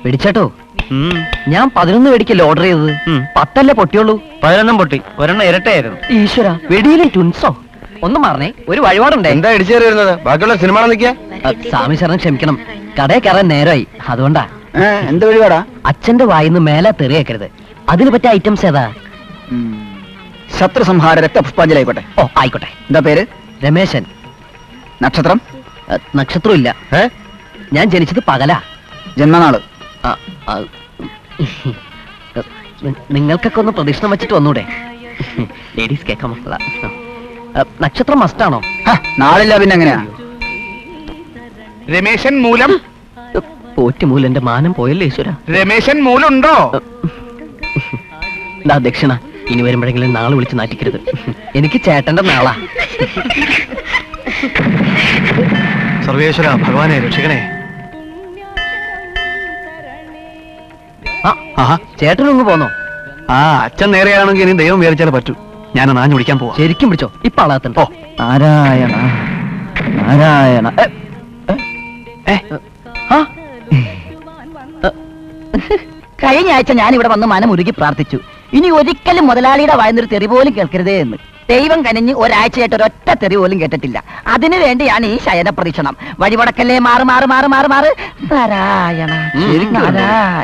വെടിച്ചേട്ടോ, ഞാൻ 11 വെടിക്കല്ലേ ഓർഡർ ചെയ്തത്. 10 പൊട്ടിയുള്ളൂ. 11 പൊട്ടി, ഒരെണ്ണം ഇരട്ടയായിരുന്നു. ഈശ്വര, വെടിയിലും ട്വിൻസോ? ഒന്ന് മാറണേ, ഒരു വഴിപാടുണ്ടേ. എന്താ ഇടിച്ചേറി വരുന്നത്? ബാക്കിയുള്ള സിനിമ നിൽക്കുക. സ്വാമി ശരണം ക്ഷമിക്കണം, കടയിൽ കയറാൻ നേരമായി, അതുകൊണ്ടാ. എന്ത് വഴിപാടാ? അച്ഛന്റെ വായിന്ന് മേലെ തെറിയേക്കരുത്. അതിന് പറ്റിയ ഐറ്റംസ് ഏതാ? ശത്രു സംഹാര രക്തപുഷ്പാഞ്ജലി ആയിക്കോട്ടെ. ഓ ആയിക്കോട്ടെ. എന്താ പേര്? രമേശൻ. നക്ഷത്രം? നക്ഷത്രം ഇല്ല, ഞാൻ ജനിച്ചത് പകലാ. ജന്മനാള്? നിങ്ങൾക്കൊക്കെ ഒന്ന് പ്രദക്ഷിണം വെച്ചിട്ട് വന്നൂടെ? ലേഡീസ് കേൾക്കാൻ പറ്റില്ല. നക്ഷത്രം മസ്റ്റാണോ? നാളില്ല, പിന്നെ എങ്ങനെയാ? രമേശൻ മൂലം? പോറ്റുമൂലം, എന്റെ മാനം പോയല്ലേ ഈശ്വര. രമേശൻ മൂലുണ്ടോ? ദക്ഷിണ ഇനി വരുമ്പോഴെങ്കിലും നാളെ വിളിച്ച് നാറ്റിക്കരുത്. എനിക്ക് ചേട്ടന്റെ നാളാ. സർവേശ്വര ഭഗവാനെ രക്ഷിക്കണേ. ചേട്ടനൊന്ന് പോന്നോ? അച്ഛൻ നേരെയാണെങ്കിൽ ഇനി ദൈവം വിചാരിച്ചാലേ പറ്റൂ. ഞാൻ നാഞ്ഞു വിളിക്കാൻ പോവാ. ശരിക്കും പിടിച്ചോ, ഇപ്പൊ ആളാത്തണ്ടോ? നാരായണ നാരായണ. കഴിഞ്ഞ ആഴ്ച ഞാൻ ഇവിടെ വന്ന് മനമുരുകി പ്രാർത്ഥിച്ചു, ഇനി ഒരിക്കലും മുതലാളിയുടെ വായനൊരു തെറി പോലും കേൾക്കരുതേ എന്ന്. ദൈവം കനിഞ്ഞ് ഒരാഴ്ചയായിട്ട് ഒരൊറ്റ തെറി പോലും കേട്ടിട്ടില്ല. അതിനു വേണ്ടിയാണ് ഈ ശയന പ്രദക്ഷിണം. വഴിമുടക്കല്ലേ, മാറ് മാറ് മാറ് മാറ് മാറ്. നാരായണ നാരായണ.